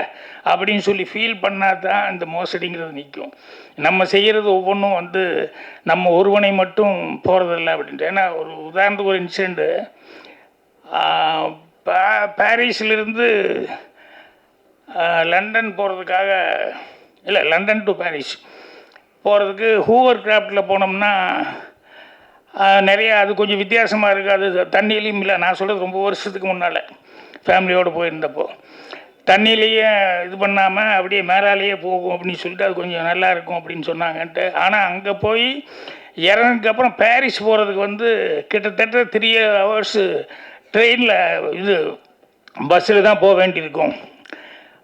Speaker 3: அப்படின்னு சொல்லி ஃபீல் பண்ணால் தான் இந்த மோசடிங்கிறது நிற்கும். நம்ம செய்கிறது ஒவ்வொன்றும் வந்து நம்ம ஒருவனை மட்டும் போகிறதில்ல அப்படின்ட்டு. ஏன்னா ஒரு உதாரணத்துக்கு ஒரு இன்சிடெண்ட்டு, பாரிஸிலிருந்து லண்டன் போகிறதுக்காக, இல்லை லண்டன் டு பாரிஸ் போகிறதுக்கு ஹூவர் கிராஃப்டில் போனோம்னா நிறையா அது கொஞ்சம் வித்தியாசமாக இருக்குது. அது தண்ணியிலையும் இல்லை, நான் சொல்கிறது ரொம்ப வருஷத்துக்கு முன்னால் ஃபேமிலியோடு போயிருந்தப்போ தண்ணியிலேயே இது பண்ணாமல் அப்படியே மேலாலேயே போகும் அப்படின்னு சொல்லிட்டு அது கொஞ்சம் நல்லா இருக்கும் அப்படின்னு சொன்னாங்கன்ட்டு. ஆனால் அங்கே போய் இறங்குக்கப்புறம் பாரிஸ் போகிறதுக்கு வந்து கிட்டத்தட்ட 3 hours ட்ரெயினில் இது பஸ்ஸில் தான் போக வேண்டியிருக்கும்.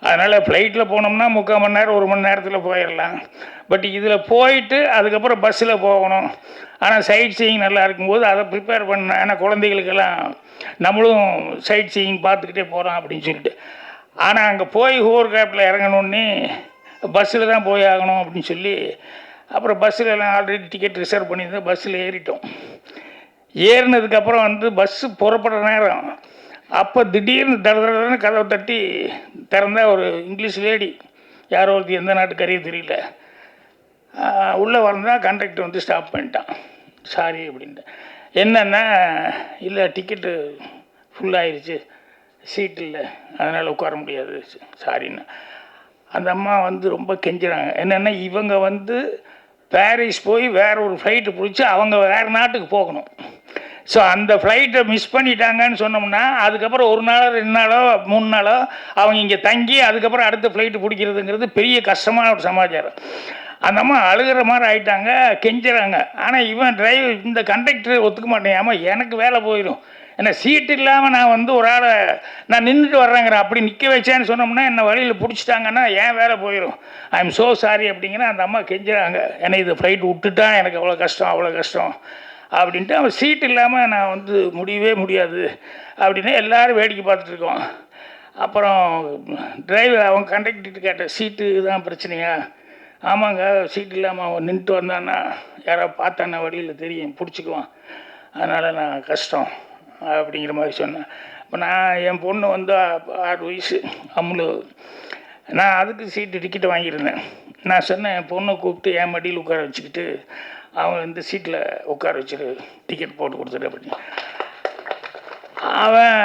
Speaker 3: அதனால் ஃப்ளைட்டில் போனோம்னா 3/4 மணி நேரம் 1 மணி நேரத்தில் போயிடலாம். பட் இதில் போயிட்டு அதுக்கப்புறம் பஸ்ஸில் போகணும். ஆனால் சைட் சீயிங் நல்லா இருக்கும்போது அதை ப்ரிப்பேர் பண்ணேன். ஏன்னா குழந்தைகளுக்கெல்லாம் நம்மளும் சைட் சீயிங் பார்த்துக்கிட்டே போகிறோம் அப்படின்னு சொல்லிட்டு. ஆனால் அங்கே போய் ஹோவர் கிராஃப்டில் இறங்கணுன்னே பஸ்ஸில் தான் போய் ஆகணும் அப்படின்னு சொல்லி அப்புறம் பஸ்ஸில் எல்லாம் ஆல்ரெடி டிக்கெட் ரிசர்வ் பண்ணியிருந்தேன். பஸ்ஸில் ஏறிட்டோம். ஏறினதுக்கப்புறம் வந்து பஸ்ஸு புறப்படுற நேரம் அப்போ திடீர்னு தடன்னு கதவை தட்டி திறந்தால் ஒரு இங்கிலீஷ் லேடி, யாரோ ஒருத்தி, எந்த நாட்டுக்காரியே தெரியல, உள்ளே வந்தால் கண்டக்டர் வந்து ஸ்டாப் பண்ணிட்டான். சாரி அப்படின்ட்டு. என்னென்னா, இல்லை டிக்கெட்டு ஃபுல்லாகிடுச்சு, சீட் இல்லை, அதனால் உட்கார முடியாது, சாரின்னு. அந்த அம்மா வந்து ரொம்ப கெஞ்சுறாங்க. என்னென்னா இவங்க வந்து பாரிஸ் போய் வேறு ஒரு ஃப்ளைட்டு பிடிச்சி அவங்க வேறு நாட்டுக்கு போகணும். ஸோ அந்த ஃப்ளைட்டை மிஸ் பண்ணிட்டாங்கன்னு சொன்னோம்னா அதுக்கப்புறம் 1 நாளோ 2 நாளோ 3 நாளோ அவங்க இங்கே தங்கி அதுக்கப்புறம் அடுத்த ஃப்ளைட்டு பிடிக்கிறதுங்கிறது பெரிய கஷ்டமான ஒரு சமாச்சாரம். அந்த அம்மா அழுகிற மாதிரி ஆகிட்டாங்க, கெஞ்சுறாங்க. ஆனால் இவன் இந்த கண்டக்டர் ஒத்துக்க மாட்டேன், எனக்கு வேலை போயிடும், ஏன்னா சீட்டு இல்லாமல் நான் வந்து ஒரு ஆளை நான் நின்றுட்டு வர்றேங்கிற, அப்படி நிற்க வச்சேன்னு சொன்னோம்னா என்னை வழியில் பிடிச்சிட்டாங்கன்னா ஏன் வேலை போயிடும், ஐ எம் ஸோ சாரி அப்படிங்கிற அந்த அம்மா கெஞ்சுறாங்க. ஏன்னா இது ஃப்ளைட் விட்டுட்டா எனக்கு அவ்வளோ கஷ்டம் அவ்வளோ கஷ்டம் அப்படின்ட்டு. அவன் சீட் இல்லாமல் நான் வந்து முடியவே முடியாது அப்படின்னு எல்லோரும் வேடிக்கை பார்த்துட்ருக்கோம். அப்புறம் டிரைவர் அவன் கண்டக்டர்கிட்ட கேட்டேன், சீட்டு தான் பிரச்சனையா? ஆமாங்க, சீட் இல்லாமல் அவன் நின்றுட்டு வந்தான்னா யாராவது பார்த்தான்னா வழியில் தெரியும், பிடிச்சிக்குவான், அதனால் நான் கஷ்டம் அப்படிங்கிற மாதிரி சொன்னேன். இப்போ நான் என் பொண்ணு வந்து 6 வயசு அம்முலு, நான் அதுக்கு சீட்டு டிக்கெட்டு வாங்கியிருந்தேன். நான் சொன்னேன், என் பொண்ணை கூப்பிட்டு என் மடியில் உட்கார வச்சுக்கிட்டு அவன் இந்த சீட்டில் உட்கார வச்சுரு, டிக்கெட் போட்டு கொடுத்துரு அப்படின்னு. அவன்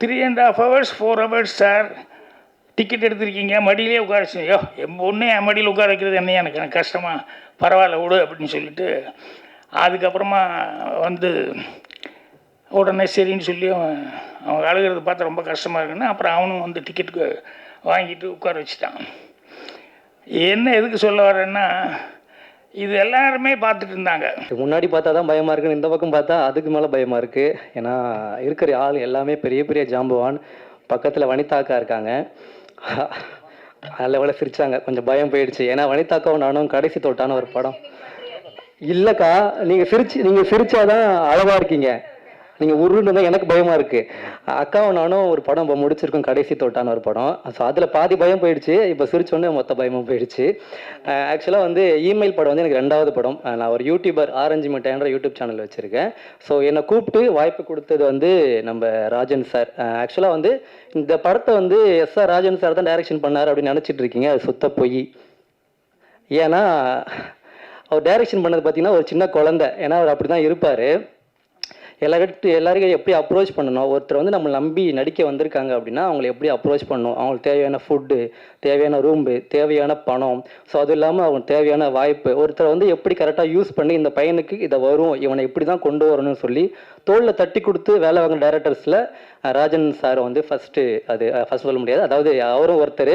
Speaker 3: 3.5 hours 4 hours சார் டிக்கெட் எடுத்திருக்கீங்க, மடியிலே உட்கார வச்சு, ஐயோ என் பொண்ணு என் மடியில் உட்கார வைக்கிறது என்ன எனக்கு கஷ்டமாக, பரவாயில்ல விடு அப்படின்னு சொல்லிட்டு அதுக்கப்புறமா வந்து உடனே சரின்னு சொல்லி அவங்க அழுகிறத பார்த்தா ரொம்ப கஷ்டமாக இருக்குன்னு அப்புறம் அவனும் வந்து டிக்கெட்டுக்கு வாங்கிட்டு உட்கார வச்சுட்டான். என்ன எதுக்கு சொல்ல வரேன்னா, இது எல்லாருமே பார்த்துட்டு இருந்தாங்க.
Speaker 4: முன்னாடி பார்த்தா தான் பயமாக இருக்குன்னு இந்த பக்கம் பார்த்தா அதுக்கு மேலே பயமாக இருக்குது. ஏன்னா இருக்கிற ஆள் எல்லாமே பெரிய பெரிய ஜாம்பவான். பக்கத்தில் வனிதாக்கா இருக்காங்க, அதில் எவ்வளோ சிரிச்சாங்க, கொஞ்சம் பயம் போயிடுச்சு. ஏன்னா வனிதாக்காவும் நானும் கடைசி தோட்டான ஒரு படம். இல்லைக்கா, நீங்கள் சிரிச்சாதான் அழகாக இருக்கீங்க, நீங்கள் உருன்னு தான் எனக்கு பயமாக இருக்குது. அக்காவும் நானும் ஒரு படம் இப்போ முடிச்சிருக்கோம், கடைசி தோட்டான ஒரு படம். ஸோ அதில் பாதி பயம் போயிடுச்சு, இப்போ சிரிச்சோடனே மொத்த பயமும் போயிடுச்சு. ஆக்சுவலாக வந்து இமெயில் படம் வந்து எனக்கு 2வது படம். நான் ஒரு யூடியூபர் ஆரஞ்சு மிட்டாய்ன்ற யூடியூப் சேனல் வச்சுருக்கேன். ஸோ என்னை கூப்பிட்டு வாய்ப்பு கொடுத்தது வந்து நம்ம ராஜன் சார். ஆக்சுவலாக வந்து இந்த படத்தை வந்து எஸ்ஆர் ராஜன் சார் தான் டைரக்ஷன் பண்ணார் அப்படின்னு நினச்சிட்டு இருக்கீங்க, அது சுத்த பொய். ஏன்னா அவர் டைரக்ஷன் பண்ணது பார்த்தீங்கன்னா ஒரு சின்ன குழந்தை. ஏன்னா அவர் அப்படி தான் இருப்பார். எல்லாருக்கும் எப்படி அப்ரோச் பண்ணணும், ஒருத்தர் வந்து நம்மளை நம்பி நடிக்க வந்திருக்காங்க அப்படின்னா அவங்களை எப்படி அப்ரோச் பண்ணணும், அவங்களுக்கு தேவையான ஃபுட்டு, தேவையான ரூம்பு, தேவையான பணம், ஸோ அது இல்லாமல் அவங்களுக்கு தேவையான வாய்ப்பு, ஒருத்தர் வந்து எப்படி கரெக்டாக யூஸ் பண்ணி இந்த பையனுக்கு இதை வரும், இவனை இப்படி தான் கொண்டு வரணும்னு சொல்லி தோளில் தட்டி கொடுத்து வேலை வாங்கின டேரக்டர்ஸில் ராஜன் சார் வந்து ஃபஸ்ட்டு. அது ஃபஸ்ட் சொல்ல முடியாது, அதாவது அவரும் ஒருத்தர்.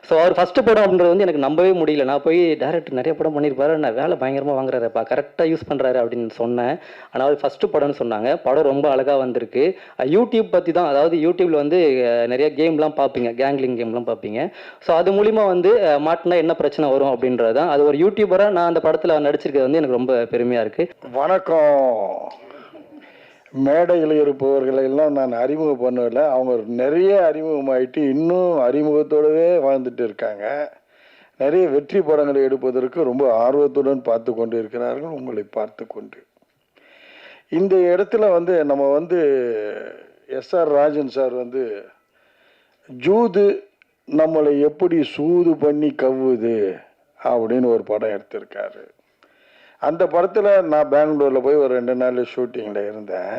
Speaker 4: ஸோ அவர் ஃபஸ்ட்டு படம் அப்படின்றது வந்து எனக்கு நம்பவே முடியல. நான் போய் டேரக்டர் நிறைய படம் பண்ணியிருப்பாரு, நான் வேலை பயங்கரமாக வாங்குறாருப்பா, கரெக்டாக யூஸ் பண்ணுறாரு அப்படின்னு சொன்னேன். ஆனால் அவர் ஃபஸ்ட்டு படம்னு சொன்னாங்க. படம் ரொம்ப அழகாக வந்திருக்கு. யூடியூப் பற்றி தான், அதாவது யூடியூப்பில் வந்து நிறைய கேம்லாம் பார்ப்பீங்க, கேங்லிங் கேம்லாம் பார்ப்பீங்க. ஸோ அது மூலிமா வந்து மாட்டினா என்ன பிரச்சனை வரும் அப்படின்றது தான். அது ஒரு யூடியூபராக நான் அந்த படத்தில் நடிச்சிருக்கிறது வந்து எனக்கு ரொம்ப பெருமையாக இருக்குது.
Speaker 5: வணக்கம். மேடையில் இருப்பவர்களை எல்லாம் நான் அறிமுகம் பண்ணல, அவங்க நிறைய அறிமுகமாயிட்டு இன்னும் அறிமுகத்தோடவே வாழ்ந்துட்டு இருக்காங்க. நிறைய வெற்றி படங்களை எடுப்பதற்கு ரொம்ப ஆர்வத்துடன் பார்த்து கொண்டு இருக்கிறார்கள். உங்களை பார்த்து கொண்டு இந்த இடத்துல வந்து நம்ம வந்து எஸ்ஆர் ராஜன் சார் வந்து ஜூது நம்மளை எப்படி சூது பண்ணி கவ்வுது அப்படின்னு ஒரு படம் எடுத்திருக்காரு. அந்த படத்தில் நான் பெங்களூரில் போய் ஒரு 2 நாள் ஷூட்டிங்கில் இருந்தேன்.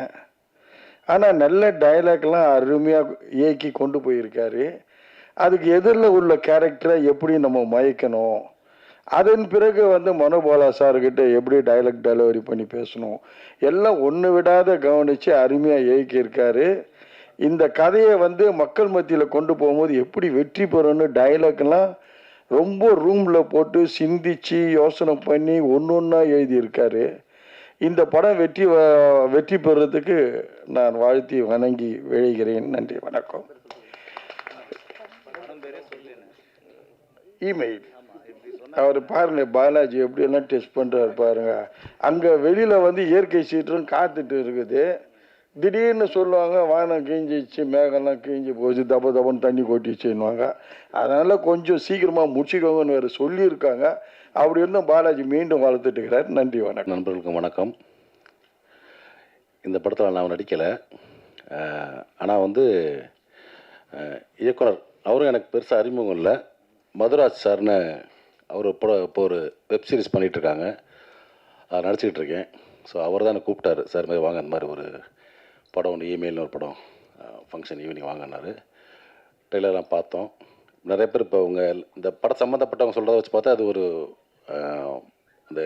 Speaker 5: ஆனால் நல்ல டைலாக்லாம் அருமையாக இயக்கி கொண்டு போயிருக்காரு. அதுக்கு எதிரில் உள்ள கேரக்டரை எப்படி நம்ம மயக்கணும், அதன் பிறகு வந்து மனோபாலா சார்கிட்ட எப்படி டைலாக் டெலிவரி பண்ணி பேசணும், எல்லாம் ஒன்று விடாத கவனித்து அருமையாக இயக்கியிருக்காரு. இந்த கதையை வந்து மக்கள் மத்தியில் கொண்டு போகும்போது எப்படி வெற்றி பெறணும்னு டைலாக்லாம் ரொம்ப ரூமில் போட்டு சிந்திச்சு யோசனை பண்ணி ஒன்று ஒன்றா எழுதியிருக்காரு. இந்த படம் வெற்றி பெறுறதுக்கு நான் வாழ்த்தி வணங்கி விழைகிறேன். நன்றி, வணக்கம். இமெயில் அவர் பாருங்க, பாலாஜி எப்படியெல்லாம் டெஸ்ட் பண்ணுறாரு பாருங்க. அங்கே வெளியில் வந்து இயற்கை சீற்றம் காத்துட்டு இருக்குது. திடீர்னு சொல்லுவாங்க வானம் கிழிஞ்சிச்சு, மேகம்லாம் கிழிஞ்சி போச்சு, தப்பன்னு தண்ணி கொட்டிச்சுன்னுவாங்க. அதனால் கொஞ்சம் சீக்கிரமாக முடிச்சுக்கோங்கன்னு வேறு சொல்லியிருக்காங்க. அப்படி இருந்தும் பாலாஜி மீண்டும் வளர்த்துட்டு இருக்கிறார். நன்றி, வணக்கம்.
Speaker 6: நண்பர்களுக்கு வணக்கம். இந்த படத்தில் நான் நடிக்கலை, ஆனால் வந்து இயக்குனர் அவரும் எனக்கு பெருசாக அறிமுகம் இல்லை. மதுராஜ் சார்னு அவர் இப்போ ஒரு வெப் சீரிஸ் பண்ணிகிட்ருக்காங்க, அதை நடிச்சிக்கிட்டு இருக்கேன். ஸோ அவர் தான் என்னை கூப்பிட்டாரு, சார் மாதிரி வாங்க, அந்த மாதிரி ஒரு படம் ஒன்று இமெயில்னு ஒரு படம் ஃபங்க்ஷன் ஈவினிங் வாங்கினார். ட்ரெய்லர்லாம் பார்த்தோம். நிறைய பேர் இப்போ அவங்க இந்த படம் சம்மந்தப்பட்டவங்க சொல்கிறத வச்சு பார்த்தா அது ஒரு அந்த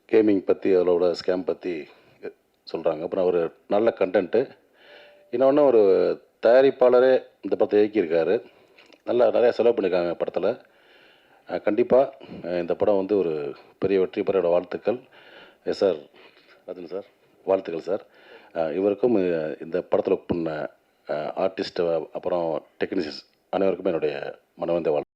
Speaker 6: கேமிங் பற்றி அதோட ஸ்கேம் பற்றி சொல்கிறாங்க. அப்புறம் ஒரு நல்ல கண்டென்ட்டு. இன்னொன்று ஒரு தயாரிப்பாளரே இந்த படத்தை இயக்கியிருக்காரு. நிறையா செலவு பண்ணியிருக்காங்க படத்தில். கண்டிப்பாக இந்த படம் வந்து ஒரு பெரிய வெற்றி பெற வாழ்த்துக்கள். எஸ்ஆர் ராஜன் சார், வாழ்த்துக்கள் சார். இவருக்கும் இந்த படத்தில் ஒர்க் பண்ண ஆர்டிஸ்ட் அப்புறம் டெக்னீஷியன்ஸ் அனைவருக்குமே என்னுடைய மனவந்த வாழ்த்து.